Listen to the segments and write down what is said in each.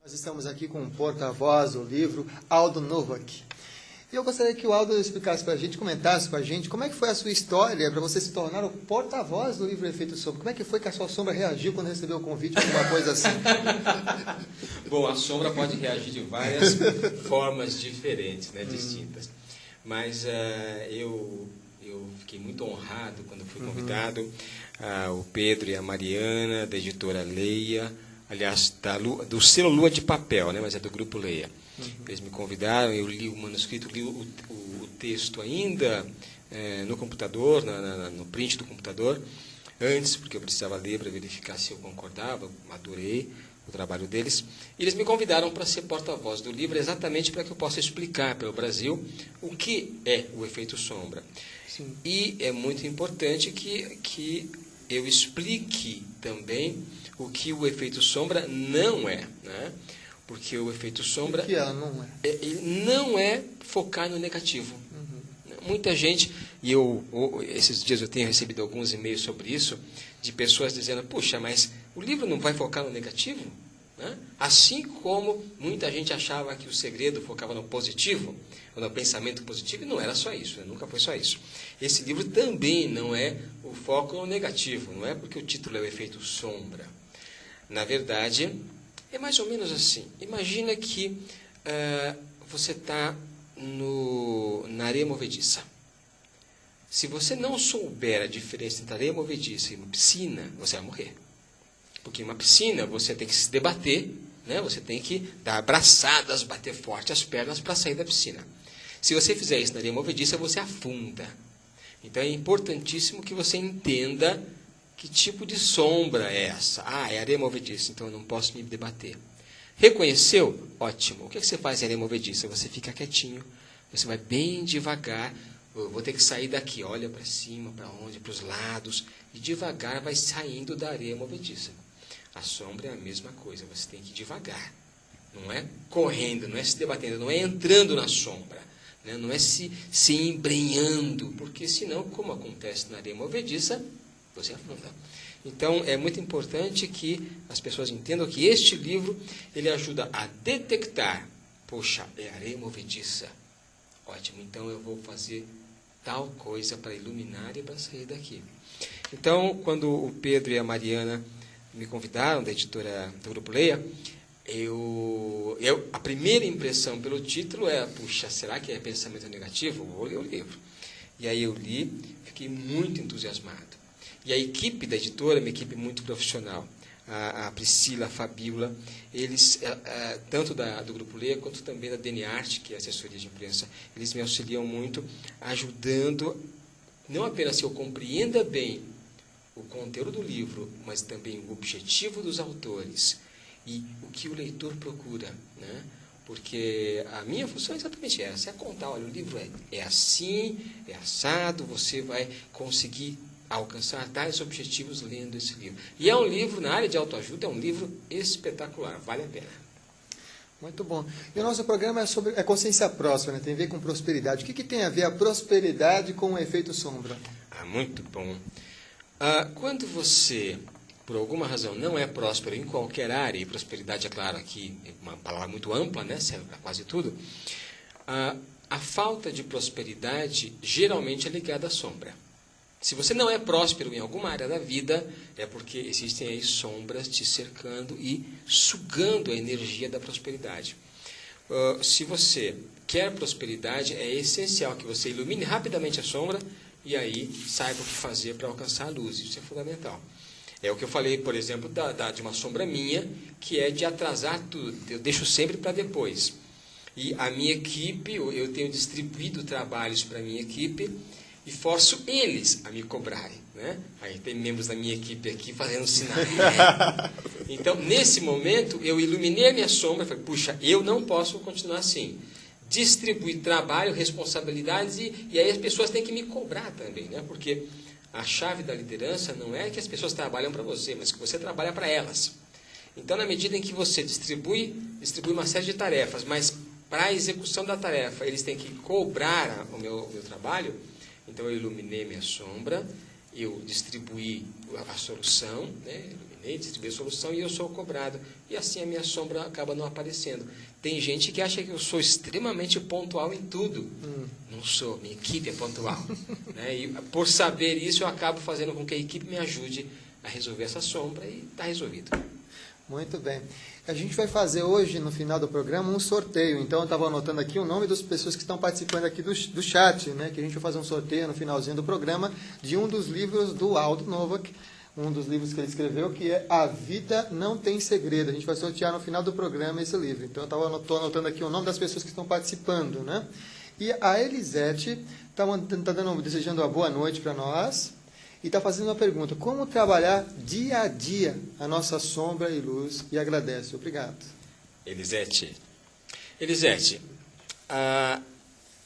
Nós estamos aqui com o porta-voz do livro, Aldo Novak. E eu gostaria que o Aldo explicasse para a gente, comentasse com a gente, como é que foi a sua história para você se tornar o porta-voz do livro Efeito Sombra. Como é que foi que a sua sombra reagiu quando recebeu o convite, alguma coisa assim? Bom, a sombra pode reagir de várias formas diferentes, né, distintas. Mas eu fiquei muito honrado quando fui convidado. O Pedro e a Mariana, da editora Leia, aliás, do selo Lua de Papel, né, mas é do Grupo Leia. Eles me convidaram, eu li o manuscrito, li o texto ainda no computador, no print do computador, antes, porque eu precisava ler para verificar se eu concordava, adorei o trabalho deles. E eles me convidaram para ser porta-voz do livro, exatamente para que eu possa explicar para o Brasil o que é o efeito sombra. Sim. E é muito importante que eu explique também o que o efeito sombra não é, né? Porque o efeito sombra o que ela não é? Ele não é focar no negativo. Muita gente, e esses dias eu tenho recebido alguns e-mails sobre isso, de pessoas dizendo, puxa, mas o livro não vai focar no negativo? Né? Assim como muita gente achava que o segredo focava no positivo, ou no pensamento positivo, e não era só isso, né? Nunca foi só isso. Esse livro também não é o foco no negativo, não é porque o título é o efeito sombra. Na verdade, é mais ou menos assim. Imagina que você está na areia movediça. Se você não souber a diferença entre areia movediça e uma piscina, você vai morrer. Porque em uma piscina você tem que se debater, né? Você tem que dar abraçadas, bater forte as pernas para sair da piscina. Se você fizer isso na areia movediça, você afunda. Então é importantíssimo que você entenda que tipo de sombra é essa. É areia movediça, então eu não posso me debater. Reconheceu? Ótimo. O que você faz em areia movediça? Você fica quietinho, você vai bem devagar. Eu vou ter que sair daqui, olha para cima, para onde, para os lados, e devagar vai saindo da areia movediça. A sombra é a mesma coisa, você tem que ir devagar. Não é correndo, não é se debatendo, não é entrando na sombra, né? Não é se embrenhando, porque senão, como acontece na areia movediça, você afunda. Então, é muito importante que as pessoas entendam que este livro, ele ajuda a detectar, poxa, é areia movediça. Ótimo, então eu vou fazer tal coisa para iluminar e para sair daqui. Então, quando o Pedro e a Mariana me convidaram, da editora do Grupo Leia, a primeira impressão pelo título é, puxa, será que é pensamento negativo? Vou ler o livro. E aí eu li, fiquei muito entusiasmado. E a equipe da editora é uma equipe muito profissional. A Priscila, a Fabíola, eles, tanto do Grupo Leia, quanto também da DNArt, que é a assessoria de imprensa, eles me auxiliam muito, ajudando, não apenas que eu compreenda bem o conteúdo do livro, mas também o objetivo dos autores e o que o leitor procura, né? Porque a minha função é exatamente essa, é contar, olha, o livro é assim, é assado, você vai conseguir alcançar tais objetivos lendo esse livro. E é um livro, na área de autoajuda, é um livro espetacular, vale a pena. Muito bom. E o nosso programa é sobre consciência próspera, né? Tem a ver com prosperidade. O que tem a ver a prosperidade com o efeito sombra? Muito bom. Quando você, por alguma razão, não é próspero em qualquer área, e prosperidade, é claro, aqui é uma palavra muito ampla, né? Serve para quase tudo, a falta de prosperidade geralmente é ligada à sombra. Se você não é próspero em alguma área da vida, é porque existem aí sombras te cercando e sugando a energia da prosperidade. Se você quer prosperidade, é essencial que você ilumine rapidamente a sombra e aí saiba o que fazer para alcançar a luz. Isso é fundamental. É o que eu falei, por exemplo, de uma sombra minha, que é de atrasar tudo. Eu deixo sempre para depois. E a minha equipe, eu tenho distribuído trabalhos para a minha equipe, e forço eles a me cobrarem, né? Aí tem membros da minha equipe aqui fazendo sinais. Então, nesse momento, eu iluminei a minha sombra e falei, puxa, eu não posso continuar assim. Distribuir trabalho, responsabilidades, e aí as pessoas têm que me cobrar também, né? Porque a chave da liderança não é que as pessoas trabalham para você, mas que você trabalha para elas. Então, na medida em que você distribui uma série de tarefas, mas para a execução da tarefa, eles têm que cobrar o meu trabalho. Então, eu iluminei minha sombra, eu distribuí a solução, né? nem distribuir solução e eu sou cobrado. E assim a minha sombra acaba não aparecendo. Tem gente que acha que eu sou extremamente pontual em tudo. Não sou, minha equipe é pontual. Né? E por saber isso, eu acabo fazendo com que a equipe me ajude a resolver essa sombra e está resolvido. Muito bem. A gente vai fazer hoje, no final do programa, um sorteio. Então, eu estava anotando aqui o nome das pessoas que estão participando aqui do chat, né? Que a gente vai fazer um sorteio no finalzinho do programa de um dos livros do Aldo Novak, um dos livros que ele escreveu, que é A Vida Não Tem Segredo. A gente vai sortear no final do programa esse livro. Então, eu estou anotando aqui o nome das pessoas que estão participando, né? E a Elisete está desejando uma boa noite para nós. E está fazendo uma pergunta: como trabalhar dia a dia a nossa sombra e luz? E agradece. Obrigado. Elisete,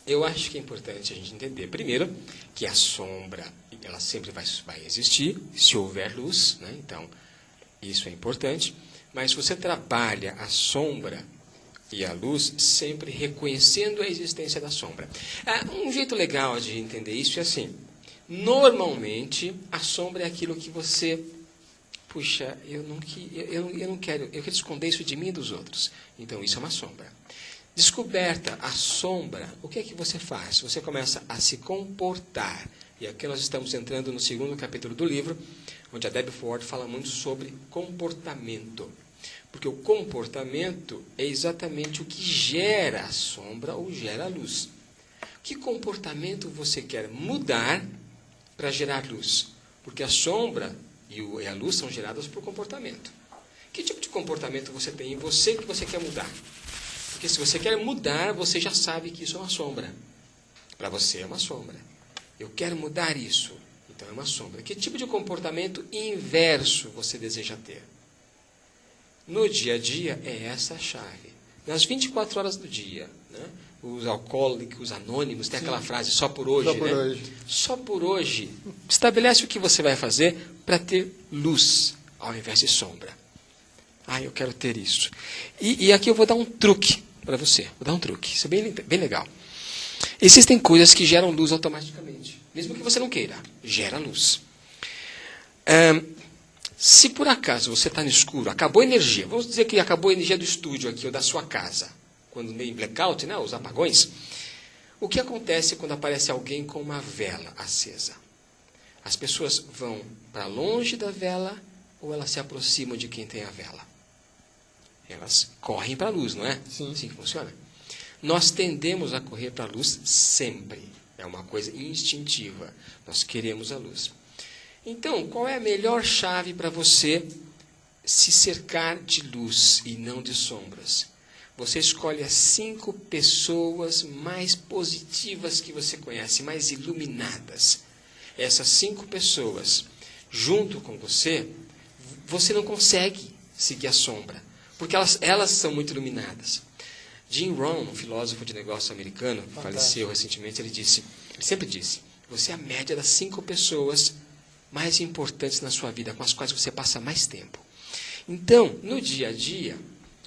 eu acho que é importante a gente entender, primeiro, que a sombra ela sempre vai existir, se houver luz, né? Então, isso é importante. Mas você trabalha a sombra e a luz sempre reconhecendo a existência da sombra. Um jeito legal de entender isso é assim: normalmente, a sombra é aquilo que você... Puxa, eu não quero... Eu quero esconder isso de mim e dos outros. Então, isso é uma sombra. Descoberta a sombra, o que é que você faz? Você começa a se comportar. E aqui nós estamos entrando no segundo capítulo do livro, onde a Debbie Ford fala muito sobre comportamento. Porque o comportamento é exatamente o que gera a sombra ou gera a luz. Que comportamento você quer mudar para gerar luz? Porque a sombra e a luz são geradas por comportamento. Que tipo de comportamento você tem em você que você quer mudar? Porque se você quer mudar, você já sabe que isso é uma sombra. Para você é uma sombra. Eu quero mudar isso. Então é uma sombra. Que tipo de comportamento inverso você deseja ter? No dia a dia é essa a chave. Nas 24 horas do dia, né? Os alcoólicos anônimos, tem aquela frase, só por hoje, né? Hoje. Só por hoje. Estabelece o que você vai fazer para ter luz, ao invés de sombra. Eu quero ter isso. E aqui eu vou dar um truque para você. Vou dar um truque. Isso é bem legal. Existem coisas que geram luz automaticamente. Mesmo que você não queira. Gera luz. Se por acaso você está no escuro, acabou a energia. Vamos dizer que acabou a energia do estúdio aqui, ou da sua casa. Quando meio blackout, né, os apagões, o que acontece quando aparece alguém com uma vela acesa? As pessoas vão para longe da vela ou elas se aproximam de quem tem a vela? Elas correm para a luz, não é? Sim. Assim que funciona. Nós tendemos a correr para a luz sempre. É uma coisa instintiva. Nós queremos a luz. Então, qual é a melhor chave para você se cercar de luz e não de sombras? Você escolhe as 5 pessoas mais positivas que você conhece, mais iluminadas. Essas 5 pessoas, junto com você, você não consegue seguir a sombra, porque elas são muito iluminadas. Jim Rohn, um filósofo de negócios americano, que faleceu recentemente, ele sempre disse, você é a média das 5 pessoas mais importantes na sua vida, com as quais você passa mais tempo. Então, no dia a dia,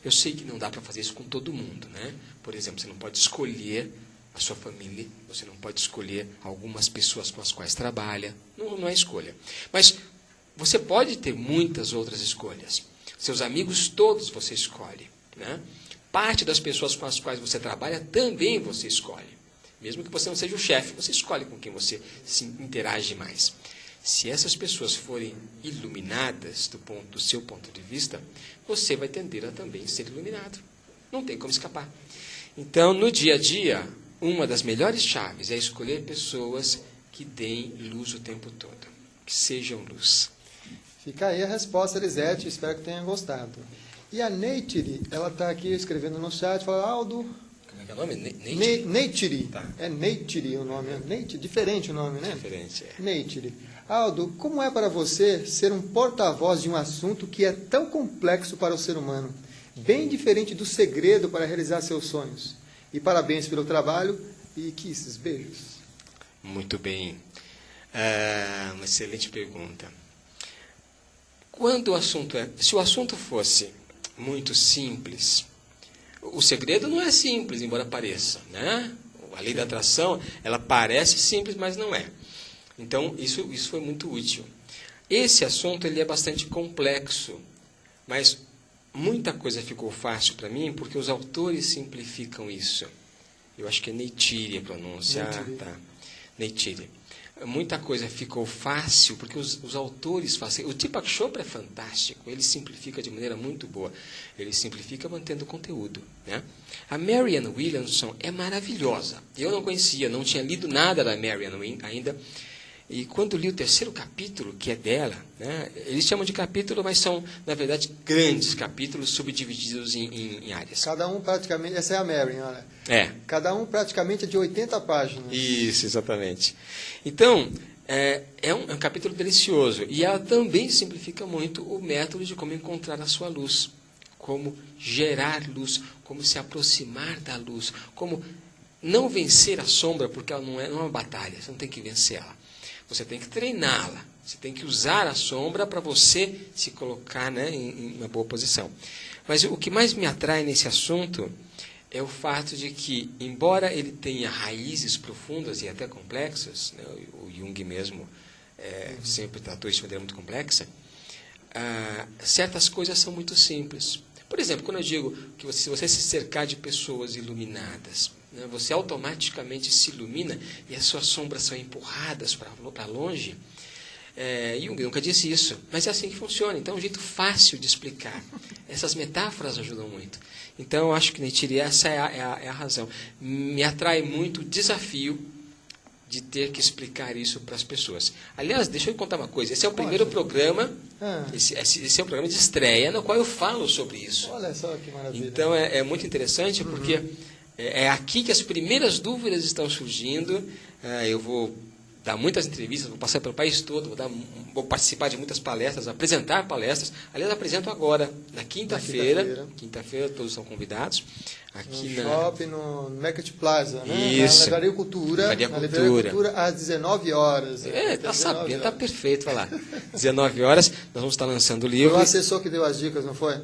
eu sei que não dá para fazer isso com todo mundo, né? Por exemplo, você não pode escolher a sua família, você não pode escolher algumas pessoas com as quais trabalha, não é escolha. Mas você pode ter muitas outras escolhas. Seus amigos todos você escolhe, né? Parte das pessoas com as quais você trabalha também você escolhe. Mesmo que você não seja o chefe, você escolhe com quem você se interage mais. Se essas pessoas forem iluminadas do seu ponto de vista, você vai tender a também ser iluminado. Não tem como escapar. Então, no dia a dia, uma das melhores chaves é escolher pessoas que deem luz o tempo todo. Que sejam luz. Fica aí a resposta, Elisete. Espero que tenha gostado. E a Neitiri, ela está aqui escrevendo no chat, fala, Aldo... Como é que é o nome? Neitiri. Tá. É Neitiri o nome. Diferente o nome, né? Diferente, é. Neitiri. Aldo, como é para você ser um porta-voz de um assunto que é tão complexo para o ser humano? Bem diferente do segredo para realizar seus sonhos. E parabéns pelo trabalho e kisses, beijos. Muito bem. Uma excelente pergunta. Se o assunto fosse muito simples, o segredo não é simples, embora pareça, né? A lei da atração, ela parece simples, mas não é. Então, isso foi muito útil. Esse assunto ele é bastante complexo, mas muita coisa ficou fácil para mim porque os autores simplificam isso. Eu acho que é Neytiri a pronúncia. Tá. Neytiri. Muita coisa ficou fácil porque os autores fazem. O Deepak Chopra é fantástico, ele simplifica de maneira muito boa. Ele simplifica mantendo o conteúdo, né? A Marianne Williamson é maravilhosa. Eu não conhecia, não tinha lido nada da Marianne ainda. E quando li o 3º capítulo, que é dela, né, eles chamam de capítulo, mas são, na verdade, grandes capítulos subdivididos em áreas. Cada um praticamente, essa é a Mary, olha. Cada um praticamente é de 80 páginas. Isso, exatamente. Então, é um capítulo delicioso. E ela também simplifica muito o método de como encontrar a sua luz, como gerar luz, como se aproximar da luz, como não vencer a sombra, porque ela não é uma batalha, você não tem que vencê-la. Você tem que treiná-la, você tem que usar a sombra para você se colocar, né, em uma boa posição. Mas o que mais me atrai nesse assunto é o fato de que, embora ele tenha raízes profundas e até complexas, né, o Jung mesmo sempre tratou isso de maneira muito complexa, certas coisas são muito simples. Por exemplo, quando eu digo que se você se cercar de pessoas iluminadas, né, você automaticamente se ilumina e as suas sombras são empurradas para longe. Jung nunca disse isso, mas é assim que funciona. Então é um jeito fácil de explicar. Essas metáforas ajudam muito. Então eu acho que Neytiri, essa é a razão. Me atrai muito o desafio de ter que explicar isso para as pessoas. Aliás, deixa eu contar uma coisa. Esse é o primeiro programa, esse é o programa de estreia no qual eu falo sobre isso. Olha só que maravilha. Então é muito interessante porque é aqui que as primeiras dúvidas estão surgindo. Eu vou dar muitas entrevistas, vou passar pelo país todo, vou participar de muitas palestras, apresentar palestras. Aliás, apresento agora, na quinta-feira. Quinta-feira, todos são convidados. Aqui no shopping, no Market Plaza, né? Isso. Na Livraria Cultura. Na Livraria Cultura, às 19 horas. Tá sabendo, está perfeito, vai lá. 19 horas, nós vamos estar lançando o livro. Foi o assessor que deu as dicas, não foi?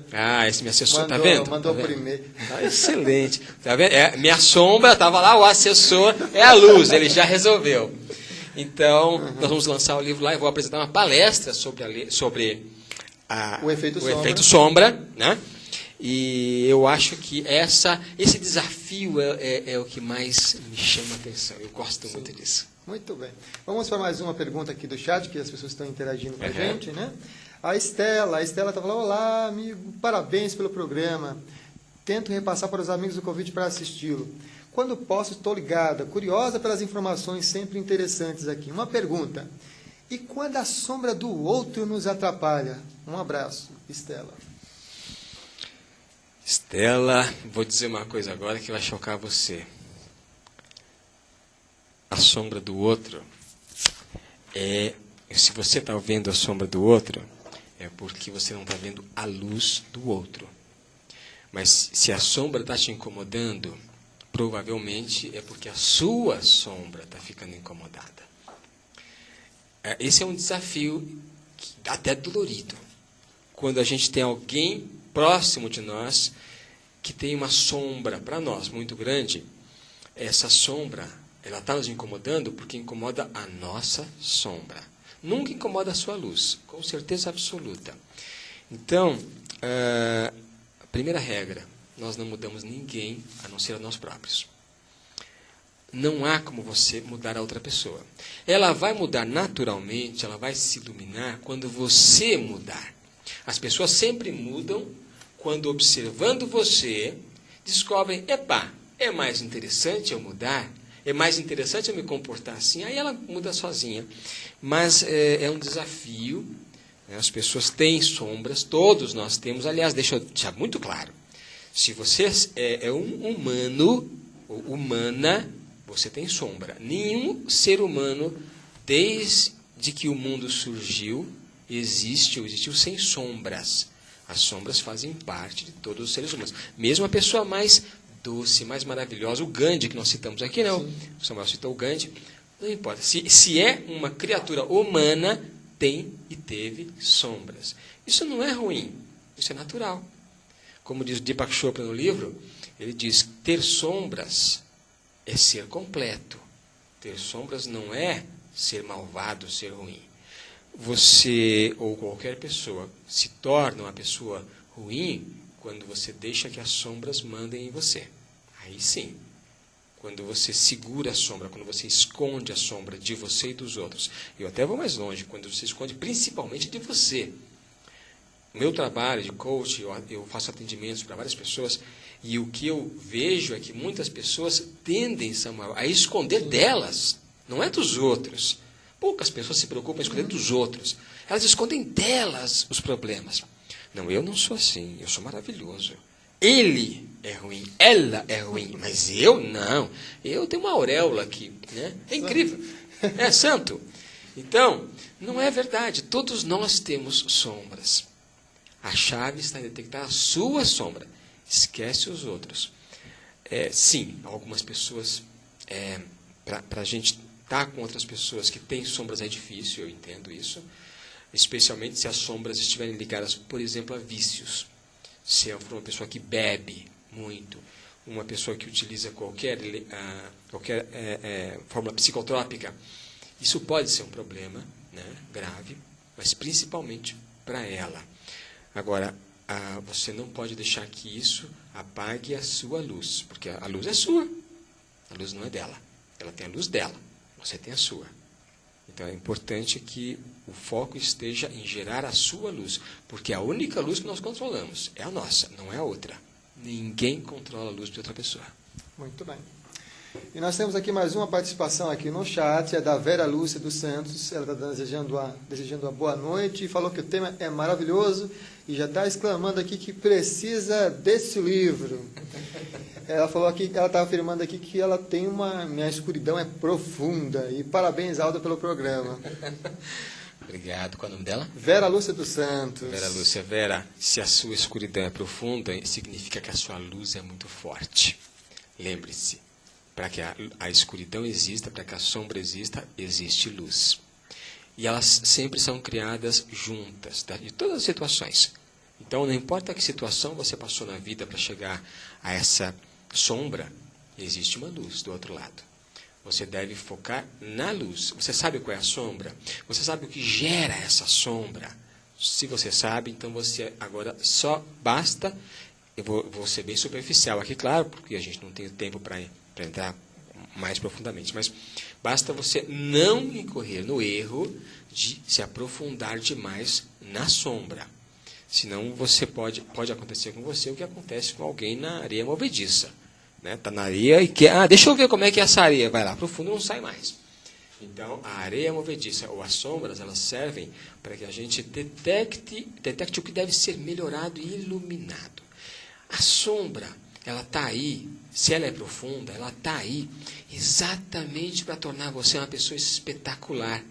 Esse me assessor, tá vendo? Mandou tá vendo? primeiro. Excelente. Tá vendo? Minha sombra, estava lá, o assessor é a luz, ele já resolveu. Então, nós vamos lançar o livro lá e vou apresentar uma palestra sobre o efeito sombra, né? E eu acho que esse desafio é o que mais me chama a atenção. Eu gosto muito disso. Muito bem. Vamos para mais uma pergunta aqui do chat, que as pessoas estão interagindo com a gente, né? A Estela está falando: olá, amigo, parabéns pelo programa. Tento repassar para os amigos do convite para assisti-lo. Quando posso, estou ligada, curiosa pelas informações sempre interessantes aqui. Uma pergunta: e quando a sombra do outro nos atrapalha? Um abraço, Estela. Estela, vou dizer uma coisa agora que vai chocar você. A sombra do outro se você está vendo a sombra do outro, é porque você não está vendo a luz do outro. Mas se a sombra está te incomodando, provavelmente é porque a sua sombra está ficando incomodada. Esse é um desafio até dolorido. Quando a gente tem alguém próximo de nós que tem uma sombra para nós muito grande, essa sombra ela está nos incomodando porque incomoda a nossa sombra. Nunca incomoda a sua luz, com certeza absoluta. Então, a primeira regra: nós não mudamos ninguém a não ser a nós próprios. Não há como você mudar a outra pessoa. Ela vai mudar naturalmente, ela vai se iluminar quando você mudar. As pessoas sempre mudam quando, observando você, descobrem: epa, é mais interessante eu mudar, é mais interessante eu me comportar assim. Aí ela muda sozinha. Mas é um desafio. As pessoas têm sombras, todos nós temos. Aliás, deixa eu deixar muito claro: se você é um humano ou humana, você tem sombra. Nenhum ser humano, desde que o mundo surgiu, existiu sem sombras. As sombras fazem parte de todos os seres humanos. Mesmo a pessoa mais doce, mais maravilhosa, o Gandhi, que nós citamos aqui, não. O Samuel citou o Gandhi. Não importa. Se é uma criatura humana, tem e teve sombras. Isso não é ruim, isso é natural. Como diz Deepak Chopra no livro, ele diz: ter sombras é ser completo. Ter sombras não é ser malvado, ser ruim. você ou qualquer pessoa se torna uma pessoa ruim quando você deixa que as sombras mandem em você. Aí sim. Quando você segura a sombra, quando você esconde a sombra de você e dos outros. Eu até vou mais longe, quando você esconde principalmente de você. O meu trabalho de coach, eu faço atendimentos para várias pessoas, e o que eu vejo é que muitas pessoas tendem, Samuel, a esconder delas, não é dos outros. Poucas pessoas se preocupam em esconder dos outros. Elas escondem delas os problemas. Não, eu não sou assim, eu sou maravilhoso. Ele é ruim, ela é ruim, mas eu não. Eu tenho uma auréola aqui, né? É incrível, é santo. Então, não é verdade, todos nós temos sombras. A chave está em detectar a sua sombra. Esquece os outros. Sim, algumas pessoas, para a gente estar com outras pessoas que têm sombras é difícil, eu entendo isso. Especialmente se as sombras estiverem ligadas, por exemplo, a vícios. Se for uma pessoa que bebe muito, uma pessoa que utiliza qualquer fórmula psicotrópica, isso pode ser um problema, né, grave, mas principalmente para ela. Agora, você não pode deixar que isso apague a sua luz, porque a luz é sua, a luz não é dela. Ela tem a luz dela, você tem a sua. Então é importante que o foco esteja em gerar a sua luz, porque a única luz que nós controlamos é a nossa, não é a outra. Ninguém controla a luz de outra pessoa. Muito bem. E nós temos aqui mais uma participação aqui no chat, é da Vera Lúcia dos Santos. Ela está desejando uma boa noite e falou que o tema é maravilhoso e já está exclamando aqui que precisa desse livro. Ela falou aqui, ela está afirmando aqui que ela tem minha escuridão é profunda. E parabéns, Aldo, pelo programa. Obrigado. Qual é o nome dela? Vera Lúcia dos Santos. Vera Lúcia. Vera, se a sua escuridão é profunda, significa que a sua luz é muito forte. Lembre-se, para que a escuridão exista, para que a sombra exista, existe luz. E elas sempre são criadas juntas, tá? De todas as situações. Então, não importa que situação você passou na vida para chegar a essa sombra, existe uma luz do outro lado. Você deve focar na luz. Você sabe qual é a sombra? Você sabe o que gera essa sombra? Se você sabe, então você agora só basta... Eu vou ser bem superficial aqui, claro, porque a gente não tem tempo para entrar mais profundamente. Mas basta você não incorrer no erro de se aprofundar demais na sombra. Senão você pode acontecer com você o que acontece com alguém na areia movediça. Está na areia e quer... deixa eu ver como é que é essa areia. Vai lá para o fundo e não sai mais. Então, a areia movediça ou as sombras, elas servem para que a gente detecte o que deve ser melhorado e iluminado. A sombra, ela está aí, se ela é profunda, ela está aí exatamente para tornar você uma pessoa espetacular.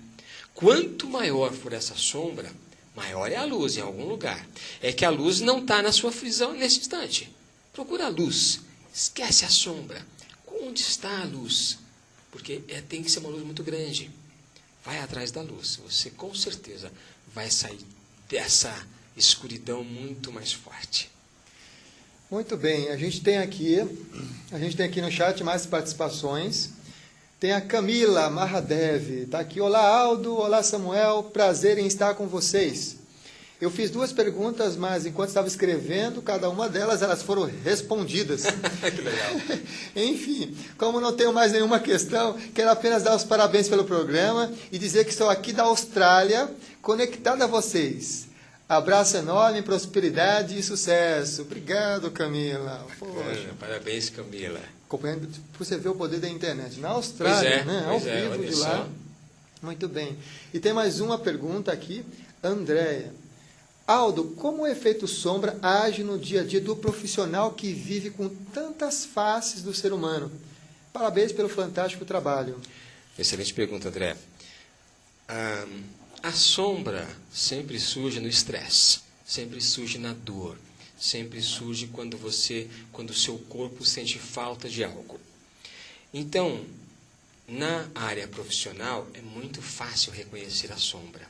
Quanto maior for essa sombra, maior é a luz em algum lugar. É que a luz não está na sua visão nesse instante. Procura a luz, esquece a sombra. Onde está a luz? Porque tem que ser uma luz muito grande. Vai atrás da luz. Você com certeza vai sair dessa escuridão muito mais forte. Muito bem, a gente tem aqui no chat mais participações. Tem a Camila Mahadev, está aqui. Olá, Aldo, olá, Samuel, prazer em estar com vocês. Eu fiz 2 perguntas, mas enquanto estava escrevendo, cada uma delas elas foram respondidas. Que legal. Enfim, como não tenho mais nenhuma questão, quero apenas dar os parabéns pelo programa e dizer que estou aqui da Austrália, conectado a vocês. Abraço enorme, prosperidade e sucesso. Obrigado, Camila. Poxa. Parabéns, Camila. Acompanhando, você vê o poder da internet. Na Austrália, ao vivo de lá. Só. Muito bem. E tem mais uma pergunta aqui, Andréia. Aldo, como o efeito sombra age no dia a dia do profissional que vive com tantas faces do ser humano? Parabéns pelo fantástico trabalho. Excelente pergunta, André. A sombra sempre surge no estresse, sempre surge na dor, sempre surge quando o seu corpo sente falta de algo. Então, na área profissional, é muito fácil reconhecer a sombra.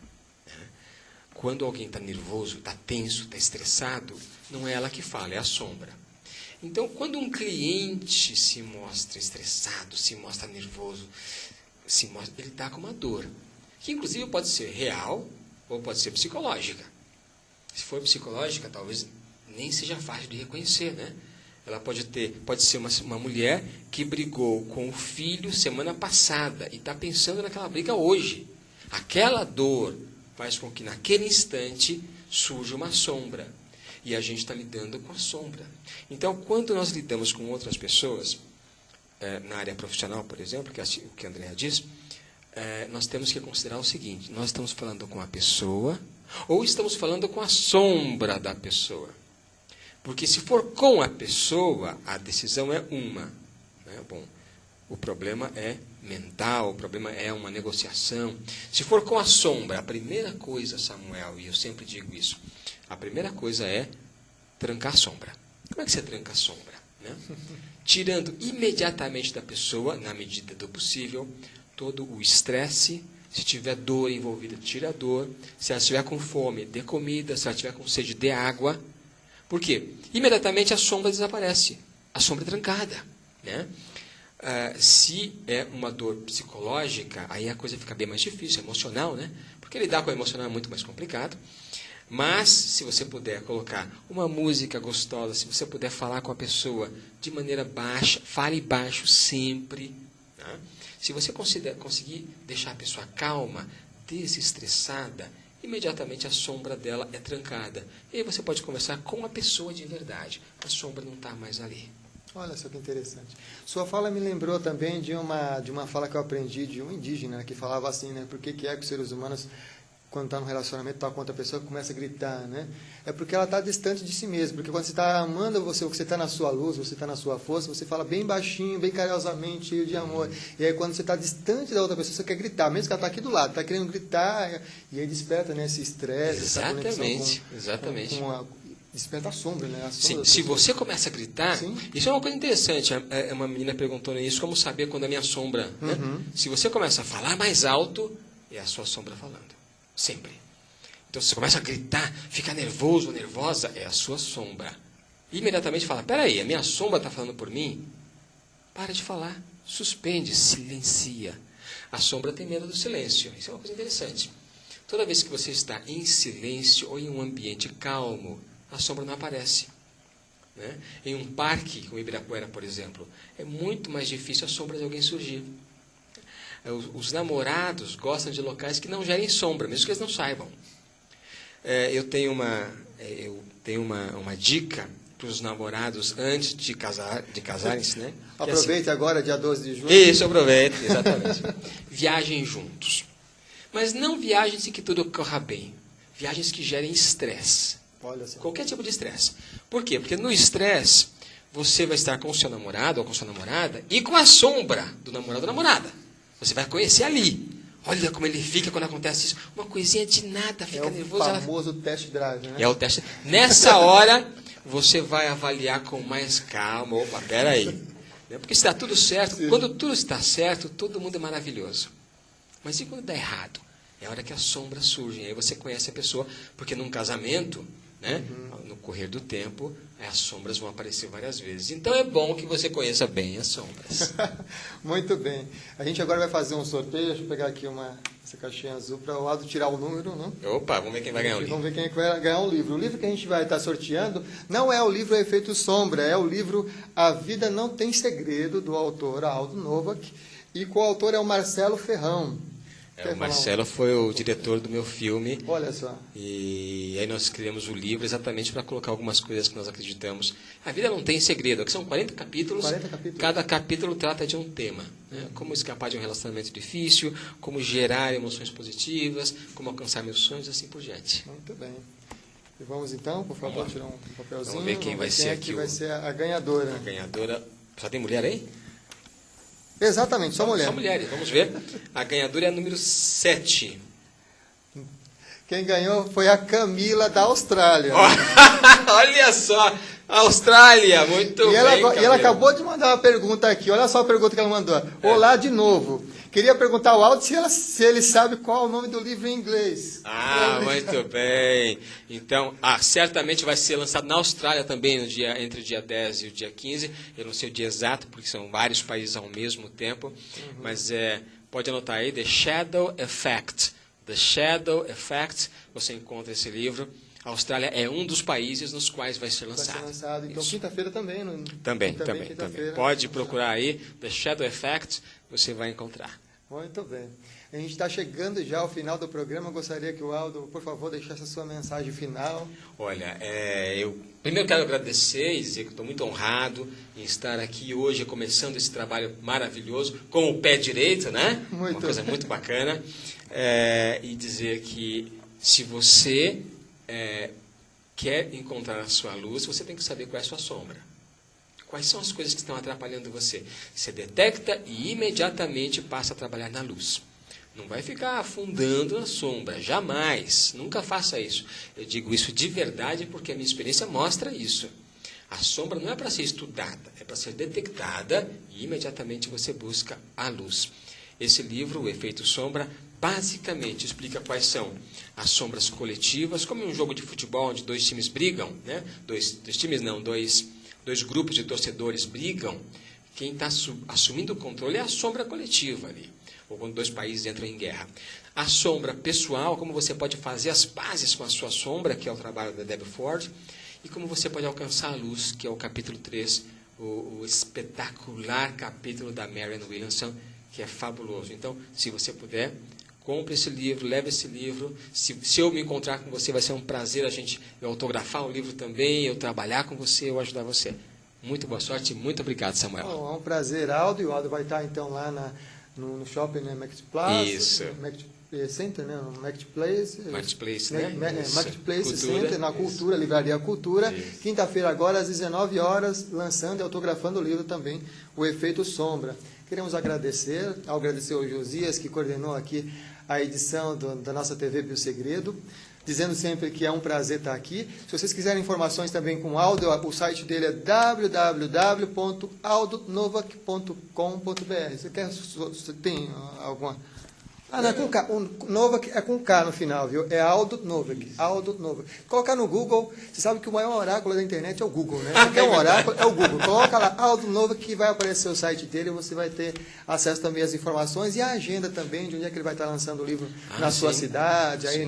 Quando alguém está nervoso, está tenso, está estressado, não é ela que fala, é a sombra. Então, quando um cliente se mostra estressado, se mostra nervoso, ele está com uma dor, que inclusive pode ser real ou pode ser psicológica. Se for psicológica, talvez nem seja fácil de reconhecer, né? Ela pode ser uma mulher que brigou com o filho semana passada e está pensando naquela briga hoje. Aquela dor faz com que naquele instante surja uma sombra. E a gente está lidando com a sombra. Então, quando nós lidamos com outras pessoas, na área profissional, por exemplo, que é o que a Andrea diz, nós temos que considerar o seguinte: nós estamos falando com a pessoa ou estamos falando com a sombra da pessoa? Porque se for com a pessoa, a decisão é uma. Né? Bom, o problema é mental, o problema é uma negociação. Se for com a sombra, a primeira coisa, Samuel, e eu sempre digo isso, a primeira coisa é trancar a sombra. Como é que você tranca a sombra? Né? Tirando imediatamente da pessoa, na medida do possível, todo o estresse. Se tiver dor envolvida, tira a dor. Se ela estiver com fome, dê comida. Se ela estiver com sede, dê água. Por quê? Imediatamente a sombra desaparece. A sombra é trancada. Né? Se é uma dor psicológica, aí a coisa fica bem mais difícil, emocional, né? Porque lidar com o emocional é muito mais complicado. Mas, se você puder colocar uma música gostosa, se você puder falar com a pessoa de maneira baixa, fale baixo sempre. Tá? Se você conseguir deixar a pessoa calma, desestressada, imediatamente a sombra dela é trancada. E aí você pode conversar com a pessoa de verdade. A sombra não está mais ali. Olha só que interessante. Sua fala me lembrou também de uma fala que eu aprendi de um indígena, que falava assim, né? Por que é que os seres humanos, quando está no relacionamento, está com outra pessoa, começa a gritar, né? É porque ela está distante de si mesma. Porque quando você está amando você está na sua luz, você está na sua força, você fala bem baixinho, bem carinhosamente, cheio de amor. E aí quando você está distante da outra pessoa, você quer gritar, mesmo que ela está aqui do lado, está querendo gritar, e aí desperta, né, esse estresse, essa conexão Exatamente. Desperta a sombra, né? Sim, se você começa a gritar, sim, isso é uma coisa interessante. Uma menina perguntou isso, como saber quando é minha sombra. Né? Se você começa a falar mais alto, é a sua sombra falando. Sempre. Então, se você começa a gritar, ficar nervoso ou nervosa, é a sua sombra. Imediatamente fala, peraí, a minha sombra está falando por mim? Para de falar. Suspende, silencia. A sombra tem medo do silêncio. Isso é uma coisa interessante. Toda vez que você está em silêncio ou em um ambiente calmo, a sombra não aparece. Né? Em um parque, como Ibirapuera, por exemplo, é muito mais difícil a sombra de alguém surgir. Os namorados gostam de locais que não gerem sombra, mesmo que eles não saibam. Eu tenho uma dica para os namorados antes de casarem-se. Né? Aproveite assim, agora, dia 12 de junho. Isso, aproveite, exatamente. Viajem juntos. Mas não viagens em que tudo corra bem. Viagens que gerem estresse. Qualquer tipo de estresse. Por quê? Porque no estresse, você vai estar com o seu namorado ou com a sua namorada e com a sombra do namorado ou namorada. Você vai conhecer ali. Olha como ele fica quando acontece isso. Uma coisinha de nada, fica nervoso. É o famoso test drive, né? É o teste. Nessa hora, você vai avaliar com mais calma. Opa, peraí. Porque se está tudo certo, sim, quando tudo está certo, todo mundo é maravilhoso. Mas e quando dá errado? É a hora que as sombras surgem. Aí você conhece a pessoa. Porque num casamento, né, no correr do tempo, as sombras vão aparecer várias vezes. Então é bom que você conheça bem as sombras. Muito bem. A gente agora vai fazer um sorteio. Deixa eu pegar aqui essa caixinha azul para o lado tirar o número. Né? Opa, vamos ver quem vai ganhar o livro. Vamos ver quem é que vai ganhar um livro. O livro que a gente vai estar sorteando não é o livro Efeito Sombra, é o livro A Vida Não Tem Segredo, do autor Aldo Novak. E o autor é o Marcelo Ferrão. O Marcelo foi o diretor do meu filme. Olha só. E aí nós criamos o livro exatamente para colocar algumas coisas que nós acreditamos. A vida não tem segredo. Aqui são 40 capítulos. 40 capítulos. Cada capítulo trata de um tema. Né? Como escapar de um relacionamento difícil, como gerar emoções positivas, como alcançar meus sonhos, assim por diante. Muito bem. E vamos então, por favor, tirar um papelzinho. Vamos ver quem vai ser aqui. Vai ser a ganhadora. A ganhadora. Só tem mulher aí? Exatamente, só mulher. Só mulheres, vamos ver. A ganhadora é a número 7. Quem ganhou foi a Camila, da Austrália. Olha só, Austrália, muito bem. E ela acabou de mandar uma pergunta aqui, olha só a pergunta que ela mandou. Olá de novo. Queria perguntar ao Aldo se ele sabe qual é o nome do livro em inglês. Muito bem. Então, certamente vai ser lançado na Austrália também entre o dia 10 e o dia 15. Eu não sei o dia exato, porque são vários países ao mesmo tempo. Mas pode anotar aí, The Shadow Effect, The Shadow Effect, você encontra esse livro. A Austrália é um dos países nos quais vai ser lançado. Vai ser lançado. Então, quinta-feira também. Também. Pode procurar aí, The Shadow Effect, você vai encontrar. Muito bem. A gente está chegando já ao final do programa. Eu gostaria que o Aldo, por favor, deixasse a sua mensagem final. Olha, eu primeiro quero agradecer e dizer que estou muito honrado em estar aqui hoje, começando esse trabalho maravilhoso, com o pé direito, né? Uma coisa muito bacana. E dizer que se você quer encontrar a sua luz, você tem que saber qual é a sua sombra. Quais são as coisas que estão atrapalhando você? Você detecta e imediatamente passa a trabalhar na luz. Não vai ficar afundando na sombra, jamais. Nunca faça isso. Eu digo isso de verdade porque a minha experiência mostra isso. A sombra não é para ser estudada, é para ser detectada e imediatamente você busca a luz. Esse livro, O Efeito Sombra, basicamente explica quais são as sombras coletivas, como em um jogo de futebol onde dois times brigam, né? Dois grupos de torcedores brigam. Quem está assumindo o controle é a sombra coletiva ali, ou quando dois países entram em guerra. A sombra pessoal, como você pode fazer as pazes com a sua sombra, que é o trabalho da Debbie Ford, e como você pode alcançar a luz, que é o capítulo 3, o espetacular capítulo da Marianne Williamson, que é fabuloso. Então, se você puder, compre esse livro, leve esse livro. Se eu me encontrar com você, vai ser um prazer eu autografar o livro também, eu trabalhar com você, eu ajudar você. Muito boa sorte e muito obrigado, Samuel. É um prazer, Aldo. E o Aldo vai estar, então, lá no shopping, né? Marketplace. Isso. Center, né? Marketplace. Marketplace, né? Marketplace Center, na Cultura, Livraria Cultura. Quinta-feira agora, às 19 horas, lançando e autografando o livro também, O Efeito Sombra. Queremos agradecer ao Josias, que coordenou aqui a edição da nossa TV Bio Segredo, dizendo sempre que é um prazer estar aqui. Se vocês quiserem informações também com o Aldo, o site dele é www.aldonovak.com.br. Você tem alguma... não, é com K. O Novak é com K no final, viu? É Aldo Novak. Aldo Novak. Colocar no Google, você sabe que o maior oráculo da internet é o Google, né? Você quer um oráculo? É o Google. Coloca lá Aldo Novak que vai aparecer o site dele e você vai ter acesso também às informações e a agenda também, de onde é que ele vai estar lançando o livro na sua cidade, aí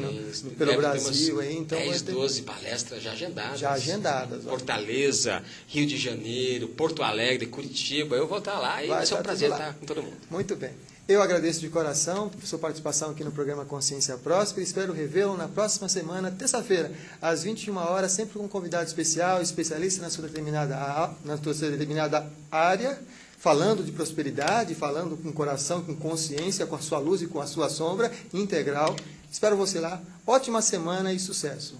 pelo Brasil. Aí, então 12 palestras já agendadas. Já agendadas. Fortaleza, Rio de Janeiro, Porto Alegre, Curitiba. Eu vou estar lá e vai ser um prazer estar com todo mundo. Muito bem. Eu agradeço de coração por sua participação aqui no programa Consciência Próspera. Espero revê-lo na próxima semana, terça-feira, às 21 horas, sempre com um convidado especial, especialista na sua determinada área, falando de prosperidade, falando com coração, com consciência, com a sua luz e com a sua sombra integral. Espero você lá. Ótima semana e sucesso.